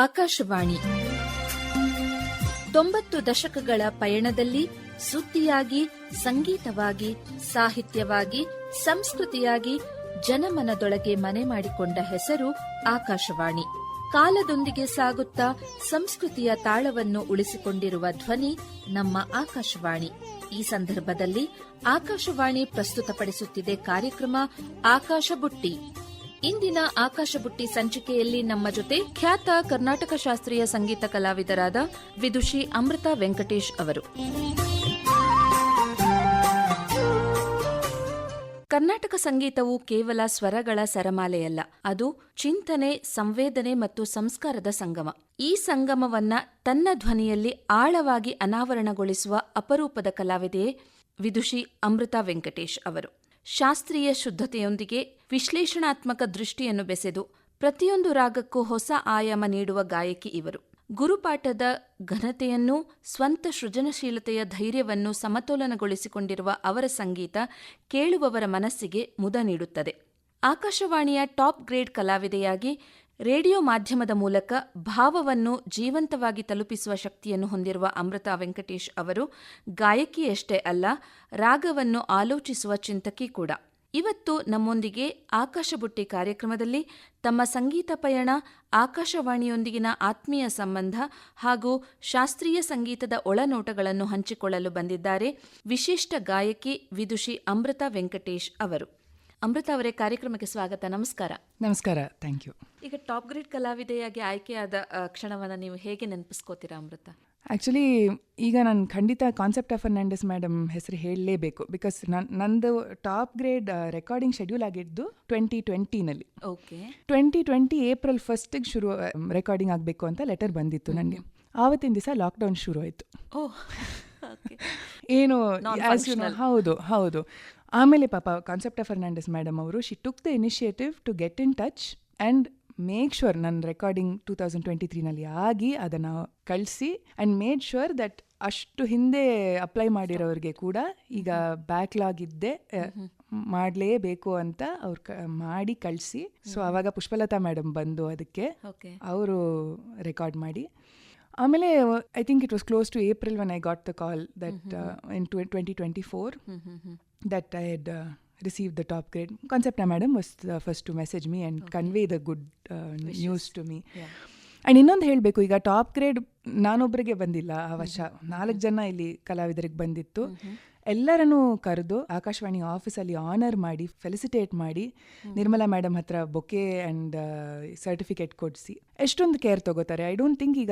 ಆಕಾಶವಾಣಿ 90 ದಶಕಗಳ ಪಯಣದಲ್ಲಿ ಸುದ್ದಿಯಾಗಿ, ಸಂಗೀತವಾಗಿ, ಸಾಹಿತ್ಯವಾಗಿ, ಸಂಸ್ಕೃತಿಯಾಗಿ ಜನಮನದೊಳಗೆ ಮನೆ ಮಾಡಿಕೊಂಡ ಹೆಸರು ಆಕಾಶವಾಣಿ. ಕಾಲದೊಂದಿಗೆ ಸಾಗುತ್ತಾ ಸಂಸ್ಕೃತಿಯ ತಾಳವನ್ನು ಉಳಿಸಿಕೊಂಡಿರುವ ಧ್ವನಿ ನಮ್ಮ ಆಕಾಶವಾಣಿ. ಈ ಸಂದರ್ಭದಲ್ಲಿ ಆಕಾಶವಾಣಿ ಪ್ರಸ್ತುತಪಡಿಸುತ್ತಿದೆ ಕಾರ್ಯಕ್ರಮ ಆಕಾಶ ಬುಟ್ಟಿ. ಇಂದಿನ ಆಕಾಶ ಬುಟ್ಟಿ ಸಂಚಿಕೆಯಲ್ಲಿ ನಮ್ಮ ಜೊತೆ ಖ್ಯಾತ ಕರ್ನಾಟಕ ಶಾಸ್ತ್ರೀಯ ಸಂಗೀತ ಕಲಾವಿದರಾದ ವಿದುಷಿ ಅಮೃತ ವೆಂಕಟೇಶ್ ಅವರು. ಕರ್ನಾಟಕ ಸಂಗೀತವು ಕೇವಲ ಸ್ವರಗಳ ಸರಮಾಲೆಯಲ್ಲ, ಅದು ಚಿಂತನೆ, ಸಂವೇದನೆ ಮತ್ತು ಸಂಸ್ಕಾರದ ಸಂಗಮ. ಈ ಸಂಗಮವನ್ನ ತನ್ನ ಧ್ವನಿಯಲ್ಲಿ ಆಳವಾಗಿ ಅನಾವರಣಗೊಳಿಸುವ ಅಪರೂಪದ ಕಲಾವಿದೆಯೇ ವಿದುಷಿ ಅಮೃತ ವೆಂಕಟೇಶ್ ಅವರು. ಶಾಸ್ತ್ರೀಯ ಶುದ್ಧತೆಯೊಂದಿಗೆ ವಿಶ್ಲೇಷಣಾತ್ಮಕ ದೃಷ್ಟಿಯನ್ನು ಬೆಸೆದು ಪ್ರತಿಯೊಂದು ರಾಗಕ್ಕೂ ಹೊಸ ಆಯಾಮ ನೀಡುವ ಗಾಯಕಿ ಇವರು. ಗುರುಪಾಠದ ಘನತೆಯನ್ನೂ ಸ್ವಂತ ಸೃಜನಶೀಲತೆಯ ಧೈರ್ಯವನ್ನು ಸಮತೋಲನಗೊಳಿಸಿಕೊಂಡಿರುವ ಅವರ ಸಂಗೀತ ಕೇಳುವವರ ಮನಸ್ಸಿಗೆ ಮುದ ನೀಡುತ್ತದೆ. ಆಕಾಶವಾಣಿಯ ಟಾಪ್ ಗ್ರೇಡ್ ಕಲಾವಿದೆಯಾಗಿ ರೇಡಿಯೋ ಮಾಧ್ಯಮದ ಮೂಲಕ ಭಾವವನ್ನು ಜೀವಂತವಾಗಿ ತಲುಪಿಸುವ ಶಕ್ತಿಯನ್ನು ಹೊಂದಿರುವ ಅಮೃತ ವೆಂಕಟೇಶ್ ಅವರು ಗಾಯಕಿಯಷ್ಟೇ ಅಲ್ಲ, ರಾಗವನ್ನು ಆಲೋಚಿಸುವ ಚಿಂತಕಿ ಕೂಡ. ಇವತ್ತು ನಮ್ಮೊಂದಿಗೆ ಆಕಾಶ ಬುಟ್ಟಿ ಕಾರ್ಯಕ್ರಮದಲ್ಲಿ ತಮ್ಮ ಸಂಗೀತ ಪಯಣ, ಆಕಾಶವಾಣಿಯೊಂದಿಗಿನ ಆತ್ಮೀಯ ಸಂಬಂಧ ಹಾಗೂ ಶಾಸ್ತ್ರೀಯ ಸಂಗೀತದ ಒಳನೋಟಗಳನ್ನು ಹಂಚಿಕೊಳ್ಳಲು ಬಂದಿದ್ದಾರೆ ವಿಶಿಷ್ಟ ಗಾಯಕಿ ವಿದುಷಿ ಅಮೃತ ವೆಂಕಟೇಶ್ ಅವರು. ಅಮೃತ ಅವರೇ, ಕಾರ್ಯಕ್ರಮಕ್ಕೆ ಸ್ವಾಗತ. ನಮಸ್ಕಾರ. ನಮಸ್ಕಾರ. Thank you. ಈಗ ಟಾಪ್ ಗ್ರೇಡ್ ಕಲಾವಿದೆಯಾಗಿ ಆಯ್ಕೆಯಾದ ಕ್ಷಣವನ್ನು ನೀವು ಹೇಗೆ ನೆನಪಿಸ್ಕೋತೀರಾ ಅಮೃತ? ಆ್ಯಕ್ಚುಲಿ ಈಗ ನಾನು ಖಂಡಿತ ಕಾನ್ಸೆಪ್ಟಾ ಫರ್ನಾಂಡಿಸ್ ಮೇಡಮ್ ಹೆಸರು ಹೇಳಲೇಬೇಕು. ಬಿಕಾಸ್ ನಂದು ಟಾಪ್ ಗ್ರೇಡ್ ರೆಕಾರ್ಡಿಂಗ್ ಶೆಡ್ಯೂಲ್ ಆಗಿದ್ದು 2020 ಓಕೆ. 2020 ಏಪ್ರಿಲ್ 1 ಶುರು ರೆಕಾರ್ಡಿಂಗ್ ಆಗಬೇಕು ಅಂತ ಲೆಟರ್ ಬಂದಿತ್ತು ನನಗೆ. ಆವತ್ತಿನ ದಿವಸ ಲಾಕ್ಡೌನ್ ಶುರು ಆಯಿತು. ಏನು ಹೌದು. ಆಮೇಲೆ ಪಾಪ ಕಾನ್ಸೆಪ್ಟಾ ಫರ್ನಾಂಡಿಸ್ ಮೇಡಮ್ ಅವರು she took the initiative to get in touch and make sure ನನ್ನ ರೆಕಾರ್ಡಿಂಗ್ 2023 ಆಗಿ ಅದನ್ನು ಕಳಿಸಿ ಆ್ಯಂಡ್ ಮೇಡ್ ಶ್ಯೂರ್ ದಟ್ ಅಷ್ಟು ಹಿಂದೆ ಅಪ್ಲೈ ಮಾಡಿರೋರಿಗೆ ಕೂಡ ಈಗ ಬ್ಯಾಕ್ಲಾಗ್ ಇದ್ದೆ ಮಾಡಲೇಬೇಕು ಅಂತ ಅವ್ರು ಮಾಡಿ ಕಳಿಸಿ. ಸೊ ಆವಾಗ ಪುಷ್ಪಲತಾ ಮೇಡಮ್ ಬಂದು ಅದಕ್ಕೆ ಅವರು ರೆಕಾರ್ಡ್ ಮಾಡಿ. ಆಮೇಲೆ I think it was close to April when I got the call that in 2024 that I had received the top grade. Concepta madam was the first to message me and convey the good news to me. And ಇನ್ನೊಂದು ಹೇಳಬೇಕು, ಈಗ top grade ನಾನೊಬ್ಬರಿಗೆ ಬಂದಿಲ್ಲ ಆ ವರ್ಷ, 4 ಜನ ಇಲ್ಲಿ ಕಲಾವಿದರಿಗೆ ಬಂದಿತ್ತು. ಎಲ್ಲರನ್ನೂ ಕರೆದು ಆಕಾಶವಾಣಿ ಆಫೀಸಲ್ಲಿ ಆನರ್ ಮಾಡಿ, ಫೆಲಿಸಿಟೇಟ್ ಮಾಡಿ, ನಿರ್ಮಲಾ ಮೇಡಮ್ ಹತ್ರ ಬೊಕೆ ಆ್ಯಂಡ್ ಸರ್ಟಿಫಿಕೇಟ್ ಕೊಡಿಸಿ ಎಷ್ಟೊಂದು ಕೇರ್ ತಗೋತಾರೆ. ಐ ಡೋಂಟ್ ಥಿಂಕ್ ಈಗ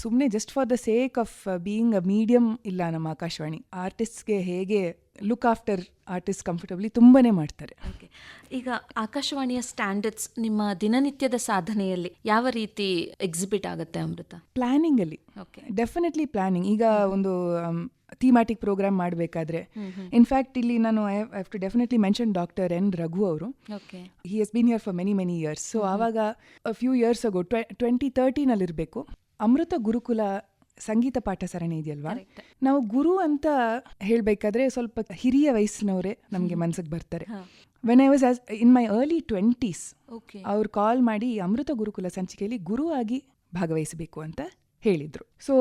ಸುಮ್ಮನೆ just for the sake of being a medium ಇಲ್ಲ ನಮ್ಮ ಆಕಾಶವಾಣಿ. ಆರ್ಟಿಸ್ಟ್ಗೆ ಹೇಗೆ ಲುಕ್ ಆಫ್ಟರ್ ಆರ್ಟಿಸ್ಟ್ ಕಂಫರ್ಟಬ್ಲಿ ತುಂಬಾನೇ ಮಾಡ್ತಾರೆ. ಈಗ ಆಕಾಶವಾಣಿಯ ಸ್ಟ್ಯಾಂಡರ್ಡ್ಸ್ ನಿಮ್ಮ ದಿನನಿತ್ಯದ ಸಾಧನೆಯಲ್ಲಿ ಯಾವ ರೀತಿ ಎಕ್ಸಿಬಿಟ್ ಆಗುತ್ತೆ ಅಮೃತ? ಪ್ಲಾನಿಂಗ್ ಅಲ್ಲಿ ಡೆಫಿನೆಟ್ಲಿ ಪ್ಲಾನಿಂಗ್. ಈಗ ಒಂದು ಥೀಮ್ಯಾಟಿಕ್ ಪ್ರೋಗ್ರಾಮ್ ಮಾಡಬೇಕಾದ್ರೆ, ಇನ್ಫ್ಯಾಕ್ಟ್ ಇಲ್ಲಿ ನಾನು I have to definitely mention doctor N Raghu ಅವರು. He has been here for many years. So ಆವಾಗ ಫ್ಯೂ ಇಯರ್ಸ್ ಅಗೋ 2013 ಇರಬೇಕು, ಅಮೃತ ಗುರುಕುಲ ಸಂಗೀತ ಪಾಠ ಸರಣಿ ಇದೆಯಲ್ವಾ, ನಾವು ಗುರು ಅಂತ ಹೇಳಬೇಕಾದ್ರೆ ಸ್ವಲ್ಪ ಹಿರಿಯ ವಯಸ್ಸಿನವರೇ ನಮಗೆ ಮನಸ್ಸಿಗೆ ಬರ್ತಾರೆ. When I was in my early 20s ಅವ್ರು ಕಾಲ್ ಮಾಡಿ ಅಮೃತ ಗುರುಕುಲ ಸಂಚಿಕೆಯಲ್ಲಿ ಗುರು ಆಗಿ ಭಾಗವಹಿಸಬೇಕು ಅಂತ ಹೇಳಿದರು. ಸೊ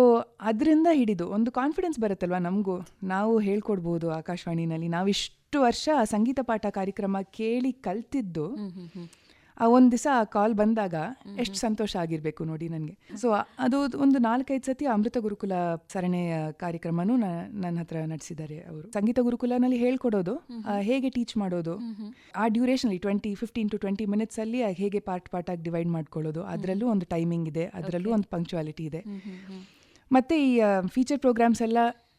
ಅದರಿಂದ ಹಿಡಿದು ಒಂದು ಕಾನ್ಫಿಡೆನ್ಸ್ ಬರುತ್ತಲ್ವ ನಮಗೂ, ನಾವು ಹೇಳ್ಕೊಡ್ಬೋದು ಆಕಾಶವಾಣಿನಲ್ಲಿ. ನಾವಿಷ್ಟು ವರ್ಷ ಸಂಗೀತ ಪಾಠ ಕಾರ್ಯಕ್ರಮ ಕೇಳಿ ಕಲ್ತಿದ್ದು ಆ ಒಂದು ದಿವಸ ಕಾಲ್ ಬಂದಾಗ ಎಷ್ಟು ಸಂತೋಷ ಆಗಿರಬೇಕು ನೋಡಿ ನನಗೆ. ಸೊ ಅದು ಒಂದು 4-5 ಸತಿ ಅಮೃತ ಗುರುಕುಲ ಸರಣಿಯ ಕಾರ್ಯಕ್ರಮನೂ ನನ್ನ ಹತ್ರ ನಡೆಸಿದ್ದಾರೆ ಅವರು. ಸಂಗೀತ ಗುರುಕುಲನಲ್ಲಿ ಹೇಳ್ಕೊಡೋದು, ಹೇಗೆ ಟೀಚ್ ಮಾಡೋದು, ಆ ಡ್ಯೂರೇಷನಲ್ಲಿ 15 to 20 minutes ಅಲ್ಲಿ ಹೇಗೆ ಪಾರ್ಟಾಗಿ ಡಿವೈಡ್ ಮಾಡ್ಕೊಳ್ಳೋದು, ಅದರಲ್ಲೂ ಒಂದು ಟೈಮಿಂಗ್ ಇದೆ, ಅದರಲ್ಲೂ ಒಂದು ಪಂಕ್ಚುಯಾಲಿಟಿ ಇದೆ. ಮತ್ತು ಈ ಫೀಚರ್ ಪ್ರೋಗ್ರಾಮ್ಸ್ ಎಲ್ಲ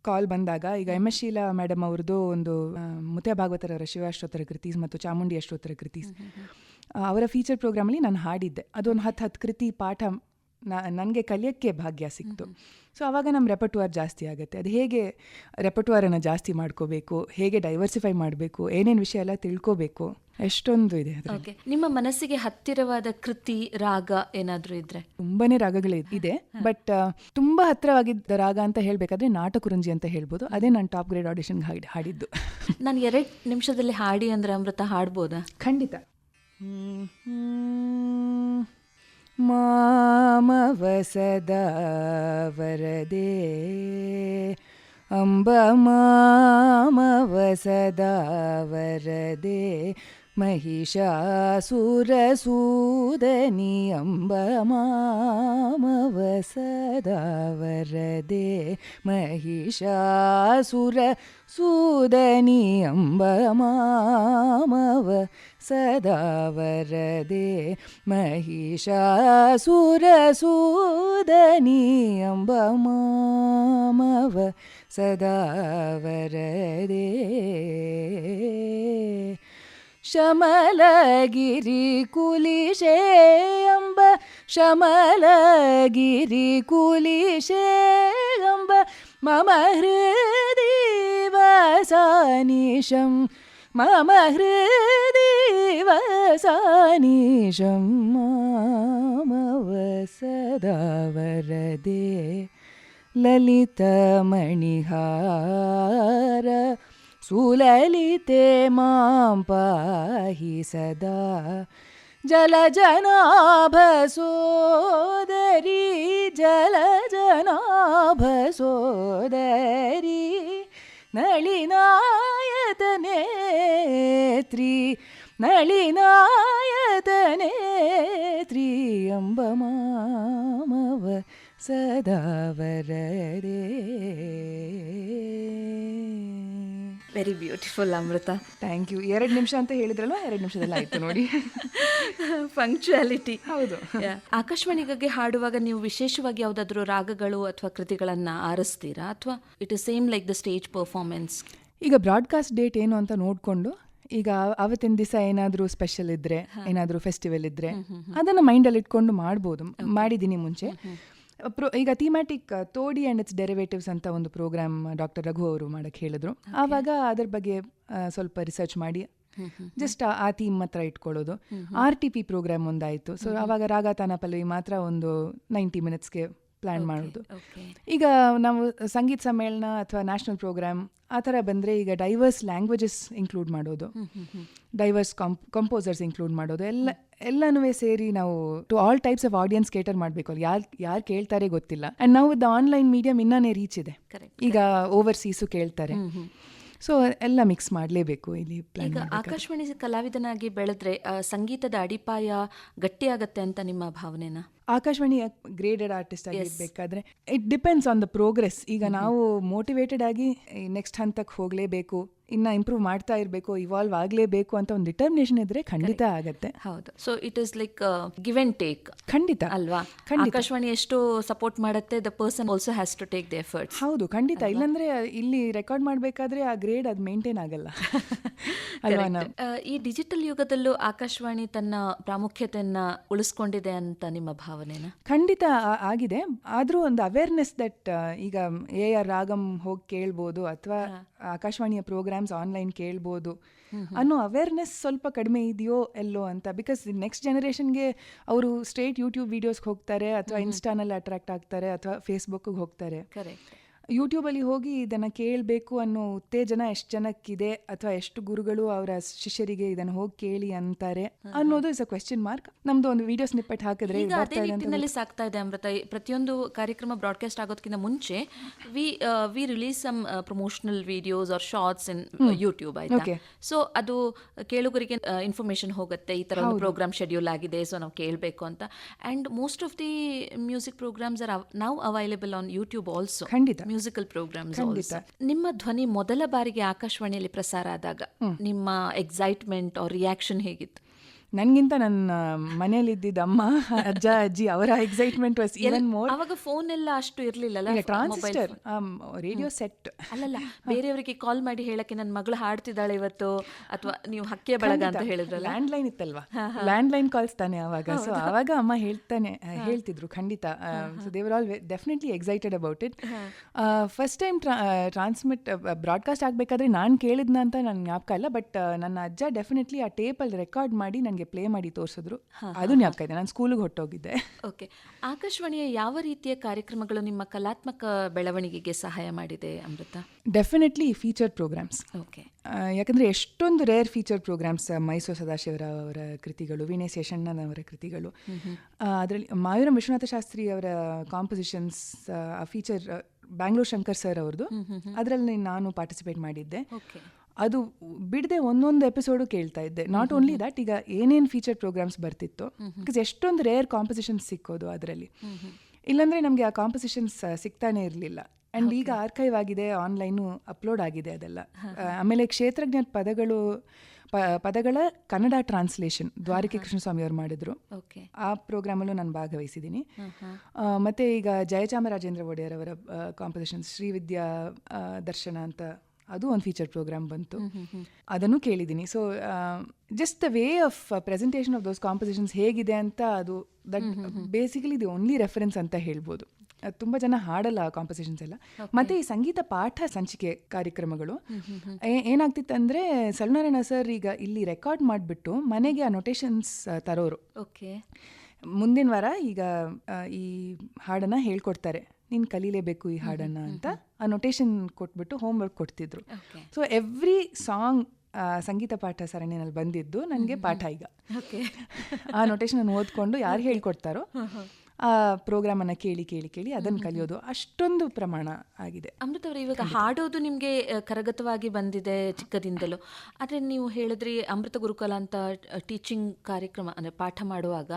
ಕಾಲ್ ಬಂದಾಗ, ಈಗ MS ಶೀಲಾ ಮೇಡಮ್ ಅವ್ರದ್ದು ಒಂದು ಮುತ್ಯ ಭಾಗವತರವರ ಶಿವಾಷ್ಟೋತ್ತರ ಕೃತೀಸ್ ಮತ್ತು ಚಾಮುಂಡಿ ಅಷ್ಟೋತ್ತರ ಕೃತೀಸ್, ಅವರ ಫೀಚರ್ ಪ್ರೋಗ್ರಾಮಲ್ಲಿ ನಾನು ಹಾಡಿದ್ದೆ. ಅದೊಂದು 10 ಕೃತಿ ಪಾಠ ನನಗೆ ಕಲಿಯೋಕ್ಕೆ ಭಾಗ್ಯ ಸಿಕ್ತು. ಸೊ ಆವಾಗ ನಮ್ಮ ರೆಪರ್ಟುವಾರ್ ಜಾಸ್ತಿ ಆಗುತ್ತೆ. ಅದು ಹೇಗೆ ರೆಪರ್ಟುವಾರನ್ನು ಜಾಸ್ತಿ ಮಾಡ್ಕೋಬೇಕು, ಹೇಗೆ ಡೈವರ್ಸಿಫೈ ಮಾಡಬೇಕು, ಏನೇನು ವಿಷಯ ಎಲ್ಲ ತಿಳ್ಕೋಬೇಕು, ಎಷ್ಟೊಂದು ಇದೆ. ನಿಮ್ಮ ಮನಸ್ಸಿಗೆ ಹತ್ತಿರವಾದ ಕೃತಿ, ರಾಗ ಏನಾದರೂ ಇದ್ರೆ? ತುಂಬಾನೇ ರಾಗಗಳಿದೆ, ಬಟ್ ತುಂಬಾ ಹತ್ತಿರವಾಗಿದ್ದ ರಾಗ ಅಂತ ಹೇಳಬೇಕಾದ್ರೆ ನಾಟಕುರಂಜಿ ಅಂತ ಹೇಳ್ಬೋದು. ಅದೇ ನಾನು ಟಾಪ್ ಗ್ರೇಡ್ ಆಡಿಷನ್ಗೆ ಹಾಡಿದ್ದು. ನಾನು 2 ನಿಮಿಷದಲ್ಲಿ ಹಾಡಿ ಅಂದ್ರೆ ಅಮೃತ ಹಾಡ್ಬೋದಾ? ಖಂಡಿತ. ಮಾಮವ ಸದಾ ವರದೆ ಅಂಬ ಮಾಮವ ಸದಾ ವರದೆ ಮಹಿಷಾಸುರಸೂದನಿ ಅಂಬ ಮಾಮವ ಸದಾ ವರದೆ ಮಹಿಷಾಸುರಸೂದನಿ ಅಂಬ ಮಾಮವ ಸದಾ ವರದೆ ಮಹಿಷಾಸುರಸೂದನಿ ಅಂಬ ಮಾಮವ ಸದಾ ವರದೆ ಶಮಲಗಿರಿ ಕುಲಿಶೇ ಅಂಬ ಶಮಲಗಿರಿ ಕುಲಿಶೇ ಅಂಬ ಮಮ ಹೃದಿ ವಸಾನಿಶಂ ಮಮ ಹೃದಿ ವಸಾನಿಶಂ ಮಾಮವ ಸದಾ ವರದೆ ಲಲಿತಮಣಿಹಾರ ಸುಲಲಿತೆ ಮಾಂ ಪಾಹಿ ಸದಾ ಜಲಜನಾಭ ಸೋದರಿ ಜಲಜನಾಭ ಸೋದರಿ ನಳಿನಾಯತನೇತ್ರಿ ನಳಿನಾಯತನೇತ್ರಿ ಅಂಬ ಮಾಮವ ಸದಾ ವರದೆ. Very beautiful Amrita. Thank you. 2 ನಿಮಿಷ ಅಂತ ಹೇಳಿದ್ರಲ್ವ, 2 ನಿಮಿಷದಲ್ಲಿ ಆಯ್ತು ನೋಡಿ. ಪಂಕ್ಚುಯಾಲಿಟಿ. ಹೌದು. ಆಕಾಶವಾಣಿಗಾಗಿ ಹಾಡುವಾಗ ನೀವು ವಿಶೇಷವಾಗಿ ಯಾವುದಾದ್ರೂ ರಾಗಗಳು ಅಥವಾ ಕೃತಿಗಳನ್ನ ಆರಿಸ್ತೀರಾ, ಅಥವಾ it is same like the stage performance? ಈಗ ಬ್ರಾಡ್ಕಾಸ್ಟ್ ಡೇಟ್ ಏನು ಅಂತ ನೋಡಿಕೊಂಡು, ಈಗ ಅವತ್ತಿನ ದಿವಸ ಏನಾದರೂ ಸ್ಪೆಷಲ್ ಇದ್ದರೆ, ಏನಾದರೂ ಫೆಸ್ಟಿವಲ್ ಇದ್ದರೆ ಅದನ್ನು ಮೈಂಡಲ್ಲಿ ಇಟ್ಕೊಂಡು ಮಾಡ್ಬೋದು. ಮಾಡಿದ್ದೀನಿ ಮುಂಚೆ. ಈಗ ಥೀಮ್ಯಾಟಿಕ್ ತೋಡಿ ಆ್ಯಂಡ್ ಇಟ್ಸ್ ಡೆರಿವೇಟಿವ್ಸ್ ಅಂತ ಒಂದು ಪ್ರೋಗ್ರಾಮ್ ಡಾಕ್ಟರ್ ರಘು ಅವರು ಮಾಡೋಕ್ಕೆ ಹೇಳಿದ್ರು. ಆವಾಗ ಅದ್ರ ಬಗ್ಗೆ ಸ್ವಲ್ಪ ರಿಸರ್ಚ್ ಮಾಡಿ ಜಸ್ಟ್ ಆ ಥೀಮ್ ಮಾತ್ರ ಇಟ್ಕೊಳ್ಳೋದು. RTP program ಒಂದಾಯಿತು. ಸೊ ಆವಾಗ ರಾಗ ತಾನ ಪಲ್ಲವಿ ಮಾತ್ರ ಒಂದು 90 ಮಿನಿಟ್ಸ್ಗೆ ಪ್ಲ್ಯಾನ್ ಮಾಡೋದು. ಈಗ ನಾವು ಸಂಗೀತ ಸಮ್ಮೇಳನ ಅಥವಾ ನ್ಯಾಷನಲ್ ಪ್ರೋಗ್ರಾಮ್ ಆ ಥರ ಬಂದರೆ ಈಗ ಡೈವರ್ಸ್ ಲ್ಯಾಂಗ್ವೇಜಸ್ ಇನ್ಕ್ಲೂಡ್ ಮಾಡೋದು, ಡೈವರ್ಸ್ ಕಂಪೋಸರ್ಸ್ ಇನ್ಕ್ಲೂಡ್ ಮಾಡೋದು, ಎಲ್ಲನೂ ಸೇರಿ ನಾವು to all types of audience cater ಮಾಡಬೇಕು. ಅಲ್ಲಿ ಯಾರು ಕೇಳ್ತಾರೆ ಗೊತ್ತಿಲ್ಲ. ಆ್ಯಂಡ್ ನಾವು ದ ಆನ್ಲೈನ್ ಮೀಡಿಯಮ್ ಇನ್ನೇ ರೀಚ್ ಇದೆ. ಈಗ ಓವರ್ಸೀಸು ಕೇಳ್ತಾರೆ. ಸೊ ಎಲ್ಲ ಮಿಕ್ಸ್ ಮಾಡಲೇಬೇಕು ಇಲ್ಲಿ ಪ್ಲಾನ್. ಈಗ ಆಕಾಶವಾಣಿ ಕಲಾವಿದನಾಗಿ ಬೆಳೆದ್ರೆ ಸಂಗೀತದ ಅಡಿಪಾಯ ಗಟ್ಟಿಯಾಗತ್ತೆ ಅಂತ ನಿಮ್ಮ ಭಾವನೆನಾ? ಆಕಾಶವಾಣಿ ಗ್ರೇಡೆಡ್ ಆರ್ಟಿಸ್ಟ್ ಆಗಿರ್ಬೇಕಾದ್ರೆ it depends on the progress. ಈಗ ನಾವು ಮೋಟಿವೇಟೆಡ್ ಆಗಿ ನೆಕ್ಸ್ಟ್ ಹಂತಕ್ಕೆ ಹೋಗಲೇಬೇಕು, ಇನ್ನು ಇಂಪ್ರೂವ್ ಮಾಡ್ತಾ ಇರಬೇಕು, ಇವಾಲ್ವ್ ಆಗಲೇಬೇಕು ಅಂತ ಒಂದು ಡಿಟರ್ಮಿನೇಷನ್ ಇದ್ರೆ ಖಂಡಿತ ಆಗತ್ತೆ. ಹೌದು. So it is like give and take. ಖಂಡಿತ ಅಲ್ವಾ? ಆಕಾಶವಾಣಿ ಎಷ್ಟು ಸಪೋರ್ಟ್ ಮಾಡುತ್ತೆ, the person also has to take the efforts. ಹೌದು, ಖಂಡಿತ. ಇಲ್ಲಾಂದ್ರೆ ಇಲ್ಲಿ ರೆಕಾರ್ಡ್ ಮಾಡಬೇಕಾದ್ರೆ ಆ ಗ್ರೇಡ್ ಅದು ಮೇಂಟೈನ್ ಆಗಲ್ಲ ಅಲ್ವಾ? ಈ ಡಿಜಿಟಲ್ ಯುಗದಲ್ಲೂ ಆಕಾಶವಾಣಿ ತನ್ನ ಪ್ರಾಮುಖ್ಯತೆಯನ್ನ ಉಳಿಸ್ಕೊಂಡಿದೆ ಅಂತ ನಿಮ್ಮ ಭಾವನೆನಾ? ಖಂಡಿತ ಆಗಿದೆ. ಆದರೂ ಒಂದು ಅವೇರ್ನೆಸ್ ದಟ್ ಈಗ AR ರಾಗಂ ಹೋಗಿ ಕೇಳ್ಬೋದು ಅಥವಾ ಆಕಾಶವಾಣಿಯ ಪ್ರೋಗ್ರಾಮ್ಸ್ ಆನ್ಲೈನ್ ಕೇಳ್ಬೋದು ಅನ್ನೋ ಅವೇರ್ನೆಸ್ ಸ್ವಲ್ಪ ಕಡಿಮೆ ಇದೆಯೋ ಎಲ್ಲೋ ಅಂತ. ಬಿಕಾಸ್ ನೆಕ್ಸ್ಟ್ ಜನರೇಷನ್ಗೆ ಅವರು ಸ್ಟ್ರೇಟ್ ಯೂಟ್ಯೂಬ್ ವೀಡಿಯೋಸ್ಗೆ ಹೋಗ್ತಾರೆ, ಅಥವಾ ಇನ್ಸ್ಟಾನಲ್ಲಿ ಅಟ್ರಾಕ್ಟ್ ಆಗ್ತಾರೆ, ಅಥವಾ ಫೇಸ್ಬುಕ್ಗೆ ಹೋಗ್ತಾರೆ. ಯೂಟ್ಯೂಬಲ್ಲಿ ಹೋಗಿ ಇದನ್ನು ಕೇಳಬೇಕು ಅನ್ನೋ ಉತ್ತೇಜನ ಎಷ್ಟು ಜನಕ್ಕಿದೆ, ಅಥವಾ ಎಷ್ಟು ಗುರುಗಳು ಅವರ ಶಿಷ್ಯರಿಗೆ ಇದನ್ನು ಹೋಗಿ ಕೇಳಿ ಅಂತಾರೆ ಅನ್ನೋದು ಇಸ್ ಅ ಕ್ವೆಶ್ಚನ್ ಮಾರ್ಕ್. ನಮ್ದು ಒಂದು ವಿಡಿಯೋ ಸ್ನಿಪ್ಪೆಟ್ ಹಾಕಿದ್ರೆ ನಿಟ್ಟಿನಲ್ಲಿ ಸಾಕ್ತಾ ಇದೆ ಅಮೃತ. ಪ್ರತಿಯೊಂದು ಕಾರ್ಯಕ್ರಮ ಬ್ರಾಡ್ಕಾಸ್ಟ್ ಆಗೋದಕ್ಕಿಂತ ಮುಂಚೆ we release some promotional videos or shorts in YouTube, ಆಯ್ತಾ? ಸೊ ಅದು ಕೇಳುಗರಿಗೆ ಇನ್ಫಾರ್ಮೇಶನ್ ಹೋಗುತ್ತೆ, ಈ ತರ ಒಂದು ಪ್ರೋಗ್ರಾಮ್ ಶೆಡ್ಯೂಲ್ ಆಗಿದೆ, ಸೊ ನಾವು ಕೇಳಬೇಕು ಅಂತ. And most of the music programs are now available on YouTube also. ಖಂಡಿತ. Musical programs also. ನಿಮ್ಮ ಧ್ವನಿ ಮೊದಲ ಬಾರಿಗೆ ಆಕಾಶವಾಣಿಯಲ್ಲಿ ಪ್ರಸಾರ ಆದಾಗ ನಿಮ್ಮ ಎಕ್ಸೈಟ್ಮೆಂಟ್ ಆರ್ ರಿಯಾಕ್ಷನ್ ಹೇಗಿತ್ತು? ನನಗಿಂತ ನನ್ನ ಮನೆಯಲ್ಲಿದ್ದಿದ್ದ ಅಮ್ಮ, ಅಜ್ಜ, ಅಜ್ಜಿ ಅವರ ಎಕ್ಸೈಟ್ಮೆಂಟ್ ವಾಸ್ ಈವನ್ ಮೋರ್. ಅವಾಗ ಫೋನ್ ಎಲ್ಲ ಅಷ್ಟು ಇರಲಿಲ್ಲ, ಟ್ರಾನ್ಸಿಸ್ಟರ್ ರೇಡಿಯೋ ಸೆಟ್. ಅಲ್ಲಲ್ಲ, ಬೇರೆಯವರಿಗೆ ಕಾಲ್ ಮಾಡಿ ಹೇಳಕ್ಕೆ ನನ್ನ ಮಗಳು ಹಾಡ್ತಿದ್ದಾಳೆ ಇವತ್ತು, ಅಥವಾ ನೀವು ಹಕ್ಕಿಯ ಬಳಗ ಅಂತ ಹೇಳಿದ್ರಲ್ಲ, ಲ್ಯಾಂಡ್ಲೈನ್ ಇತ್ತಲ್ವಾ, ಲ್ಯಾಂಡ್ಲೈನ್ ಕಾಲ್ಸ್ ತಾನೆ ಅವಾಗ. ಸೊ ಅವಾಗ ಅಮ್ಮ ಹೇಳ್ತಿದ್ರು ಖಂಡಿತ. So they were all definitely excited about it. First time broadcast ಆಗಬೇಕಾದ್ರೆ ನಾನು ಕೇಳಿದ್ನ ಅಂತ ನನ್ನ ಜ್ಞಾಪಕ ಇಲ್ಲ, ಬಟ್ ನನ್ನ ಅಜ್ಜ ಡೆಫಿನೆಟ್ಲಿ ಆ ಟೇಪಲ್ಲಿ ರೆಕಾರ್ಡ್ ಮಾಡಿ ನನಗೆ ನನಗೆ ಪ್ಲೇ ಮಾಡಿ ತೋರಿಸಿದ್ರು, ಅದು ಜ್ಞಾಪಕ ಇದೆ. ನಾನು ಸ್ಕೂಲಿಗೆ ಹೊಟ್ಟೋಗಿದ್ದೆ. ಓಕೆ, ಆಕಾಶವಾಣಿಯ ಯಾವ ರೀತಿಯ ಕಾರ್ಯಕ್ರಮಗಳು ನಿಮ್ಮ ಕಲಾತ್ಮಕ ಬೆಳವಣಿಗೆಗೆ ಸಹಾಯ ಮಾಡಿದೆ Amrita? Definitely feature programs. Okay, ಯಾಕಂದರೆ ಎಷ್ಟೊಂದು rare feature programs, Mysore Sadashiva Rao ಅವರ ಕೃತಿಗಳು, ವೀಣೆ ಶೇಷಣ್ಣನವರ ಕೃತಿಗಳು, ಅದರಲ್ಲಿ ಮಾಯೂರಂ ವಿಶ್ವನಾಥ ಶಾಸ್ತ್ರಿ ಅವರ compositions, feature Bangalore Shankar sir ಅವ್ರದ್ದು, ಅದರಲ್ಲಿ ನಾನು ಪಾರ್ಟಿಸಿಪೇಟ್ ಮಾಡಿದ್ದೆ. ಅದು ಬಿಡದೆ ಒಂದೊಂದು ಎಪಿಸೋಡು ಕೇಳ್ತಾ ಇದ್ದೆ. ನಾಟ್ ಓನ್ಲಿ ದಟ್, ಈಗ ಏನೇನು ಫೀಚರ್ ಪ್ರೋಗ್ರಾಮ್ಸ್ ಬರ್ತಿತ್ತು, ಬಿಕಾಸ್ ಎಷ್ಟೊಂದು ರೇರ್ ಕಾಂಪೋಸಿಷನ್ಸ್ ಸಿಕ್ಕೋದು ಅದರಲ್ಲಿ. ಇಲ್ಲಾಂದರೆ ನಮಗೆ ಆ ಕಾಂಪೋಸಿಷನ್ಸ್ ಸಿಗ್ತಾನೆ ಇರಲಿಲ್ಲ. ಆ್ಯಂಡ್ ಈಗ ಆರ್ಕೈವ್ ಆಗಿದೆ, ಆನ್ಲೈನು ಅಪ್ಲೋಡ್ ಆಗಿದೆ ಅದೆಲ್ಲ. ಆಮೇಲೆ ಕ್ಷೇತ್ರಜ್ಞ ಪದಗಳ ಕನ್ನಡ ಟ್ರಾನ್ಸ್ಲೇಷನ್ ದ್ವಾರಕೆ ಕೃಷ್ಣಸ್ವಾಮಿ ಅವರು ಮಾಡಿದ್ರು. ಆ ಪ್ರೋಗ್ರಾಮಲ್ಲೂ ನಾನು ಭಾಗವಹಿಸಿದ್ದೀನಿ. ಮತ್ತು ಈಗ ಜಯಚಾಮರಾಜೇಂದ್ರ ಒಡೆಯರ್ ಅವರ ಕಾಂಪೋಸಿಷನ್ಸ್, ಶ್ರೀವಿದ್ಯಾ ದರ್ಶನ ಅಂತ, ಅದು ಒಂದು ಫೀಚರ್ ಪ್ರೋಗ್ರಾಮ್ ಬಂತು, ಅದನ್ನು ಕೇಳಿದ್ದೀನಿ. So just the way of presentation of those compositions ಹೇಗಿದೆ ಅಂತ, ಅದು that basically the only reference ಅಂತ ಹೇಳ್ಬೋದು. ತುಂಬ ಜನ ಹಾಡಲ್ಲ ಕಾಂಪೋಸಿಷನ್ಸ್ ಎಲ್ಲ. ಮತ್ತು ಈ ಸಂಗೀತ ಪಾಠ ಸಂಚಿಕೆ ಕಾರ್ಯಕ್ರಮಗಳು ಏನಾಗ್ತಿತ್ತಂದರೆ, ಸಲ್ನಾರಾಯಣ ಸರ್ ಈಗ ಇಲ್ಲಿ ರೆಕಾರ್ಡ್ ಮಾಡಿಬಿಟ್ಟು ಮನೆಗೆ ಆ ನೊಟೇಷನ್ಸ್ ತರೋರು. ಮುಂದಿನ ವಾರ ಈಗ ಈ ಹಾಡನ್ನು ಹೇಳ್ಕೊಡ್ತಾರೆ, ನೀನು ಕಲೀಲೇಬೇಕು ಈ ಹಾಡನ್ನು ಅಂತ ಆ ನೊಟೇಷನ್ ಕೊಟ್ಬಿಟ್ಟು ಹೋಮ್ವರ್ಕ್ ಕೊಡ್ತಿದ್ರು. ಸೊ ಎವ್ರಿ ಸಾಂಗ್ ಸಂಗೀತ ಪಾಠ ಸರಣಿನಲ್ಲಿ ಬಂದಿದ್ದು ನನಗೆ ಪಾಠ. ಈಗ ಆ ನೊಟೇಷನ್ ಓದ್ಕೊಂಡು ಯಾರು ಹೇಳ್ಕೊಡ್ತಾರೋ ಆ ಪ್ರೋಗ್ರಾಮನ್ನು ಕೇಳಿ ಕೇಳಿ ಕೇಳಿ ಅದನ್ನು ಕಲಿಯೋದು, ಅಷ್ಟೊಂದು ಪ್ರಮಾಣ ಆಗಿದೆ. ಅಮೃತ ಅವರೇ, ಇವಾಗ ಹಾಡೋದು ನಿಮಗೆ ಕರಗತವಾಗಿ ಬಂದಿದೆ ಚಿಕ್ಕದಿಂದಲೂ. ಆದರೆ ನೀವು ಹೇಳಿದ್ರಿ ಅಮೃತ ಗುರುಕುಲ ಅಂತ ಟೀಚಿಂಗ್ ಕಾರ್ಯಕ್ರಮ ಅಂದರೆ ಪಾಠ ಮಾಡುವಾಗ,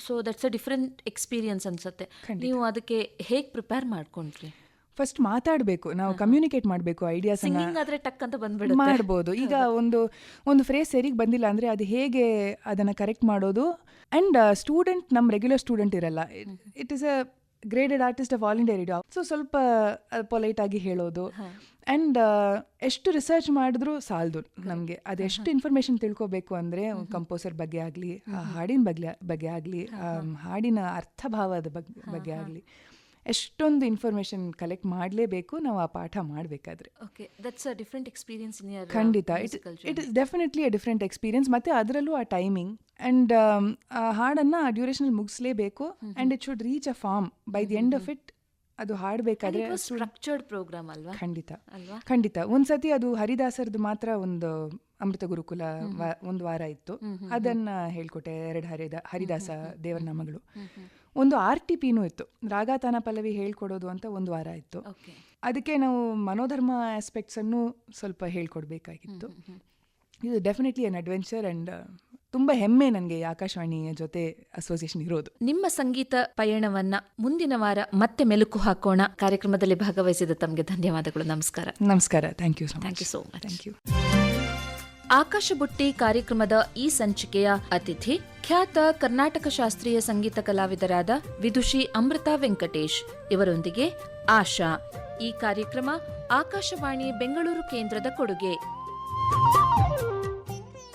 so that's a different experience ಅನ್ಸುತ್ತೆ. ನೀವು ಅದಕ್ಕೆ ಹೇಗೆ ಪ್ರಿಪೇರ್ ಮಾಡ್ಕೊಂಡ್ರಿ? ಫಸ್ಟ್ ಮಾತಾಡಬೇಕು, ನಾವು ಕಮ್ಯುನಿಕೇಟ್ ಮಾಡಬೇಕು, ಐಡಿಯಾಸ್ ಟಕ್ ಅಂತ ಬಂದ್ಬಿಡುತ್ತೆ, ಮಾಡ್ಬೋದು. ಈಗ ಒಂದು ಫ್ರೇಸ್ ಸರಿಗೆ ಬಂದಿಲ್ಲ ಅಂದರೆ ಅದು ಹೇಗೆ ಅದನ್ನು ಕರೆಕ್ಟ್ ಮಾಡೋದು. ಆ್ಯಂಡ್ ಸ್ಟೂಡೆಂಟ್ ನಮ್ಮ ರೆಗ್ಯುಲರ್ ಸ್ಟೂಡೆಂಟ್ ಇರಲ್ಲ, it is a graded artist of all India radio. So ಸ್ವಲ್ಪ ಪೊಲೈಟಾಗಿ ಹೇಳೋದು. ಆ್ಯಂಡ್ ಎಷ್ಟು ರಿಸರ್ಚ್ ಮಾಡಿದ್ರೂ ಸಾಲದು ನಮಗೆ. ಅದೆಷ್ಟು ಇನ್ಫಾರ್ಮೇಷನ್ ತಿಳ್ಕೊಬೇಕು ಅಂದರೆ, ಕಂಪೋಸರ್ ಬಗ್ಗೆ ಆಗಲಿ, ಹಾಡಿನ ಬಗ್ಗೆ ಆಗಲಿ, ಹಾಡಿನ ಅರ್ಥಭಾವದ ಬಗ್ಗೆ ಆಗಲಿ, ಎಷ್ಟೊಂದು ಇನ್ಫಾರ್ಮೇಷನ್ ಕಲೆಕ್ಟ್ ಮಾಡಲೇಬೇಕು ನಾವು ಆ ಪಾಠ ಮಾಡಬೇಕಾದ್ರೆ. ಖಂಡಿತ, it is definitely a different experience. ಮತ್ತು ಅದರಲ್ಲೂ ಆ ಟೈಮಿಂಗ್ ಆ್ಯಂಡ್ ಆ ಹಾಡನ್ನು ಆ ಡ್ಯೂರೇಷನಲ್ಲಿ ಮುಗಿಸ್ಲೇಬೇಕು. And it should reach a form by the end of it. ಅದು ಹಾಡಬೇಕಾದ್ರೆ ಸ್ಟ್ರಕ್ಚರ್ಡ್ ಪ್ರೋಗ್ರಾಮ್ ಅಲ್ವಾ? ಖಂಡಿತ. ಒಂದ್ಸತಿ ಅದು ಹರಿದಾಸರದು ಮಾತ್ರ ಒಂದು ಅಮೃತ ಗುರುಕುಲ ಒಂದು ವಾರ ಇತ್ತು, ಅದನ್ನು ಹೇಳ್ಕೊಟ್ಟೆ. 2 ಹರಿದಾಸ ದೇವರ ನಾಮಗಳು. ಒಂದು RTPನೂ ಇತ್ತು, ರಾಗತಾನ ಪಲ್ಲವಿ ಹೇಳ್ಕೊಡೋದು ಅಂತ, ಒಂದು ವಾರ ಇತ್ತು. ಅದಕ್ಕೆ ನಾವು ಮನೋಧರ್ಮ ಆಸ್ಪೆಕ್ಟ್ಸನ್ನು ಸ್ವಲ್ಪ ಹೇಳ್ಕೊಡ್ಬೇಕಾಗಿತ್ತು. ಇದು ಡೆಫಿನೆಟ್ಲಿ ಅನ್ ಅಡ್ವೆಂಚರ್. ಆ್ಯಂಡ್ ತುಂಬ ಹೆಮ್ಮೆ ನನಗೆ ಆಕಾಶವಾಣಿಯ ಜೊತೆ ಅಸೋಸಿಯೇಷನ್ ಇರೋದು. ನಿಮ್ಮ ಸಂಗೀತ ಪಯಣವನ್ನ ಮುಂದಿನ ವಾರ ಮತ್ತೆ ಮೆಲುಕು ಹಾಕೋಣ. ಕಾರ್ಯಕ್ರಮದಲ್ಲಿ ಭಾಗವಹಿಸಿದ ತಮಗೆ ಧನ್ಯವಾದಗಳು. ನಮಸ್ಕಾರ. ನಮಸ್ಕಾರ. Thank you so much. Thank you. Akasha Butti ಕಾರ್ಯಕ್ರಮದ ಈ ಸಂಚಿಕೆಯ ಅತಿಥಿ ಖ್ಯಾತ ಕರ್ನಾಟಕ ಶಾಸ್ತ್ರೀಯ ಸಂಗೀತ ಕಲಾವಿದರಾದ ವಿದುಷಿ ಅಮೃತಾ ವೆಂಕಟೇಶ್. ಇವರೊಂದಿಗೆ ಆಶಾ. ಈ ಕಾರ್ಯಕ್ರಮ ಆಕಾಶವಾಣಿ ಬೆಂಗಳೂರು ಕೇಂದ್ರದ ಕೊಡುಗೆ.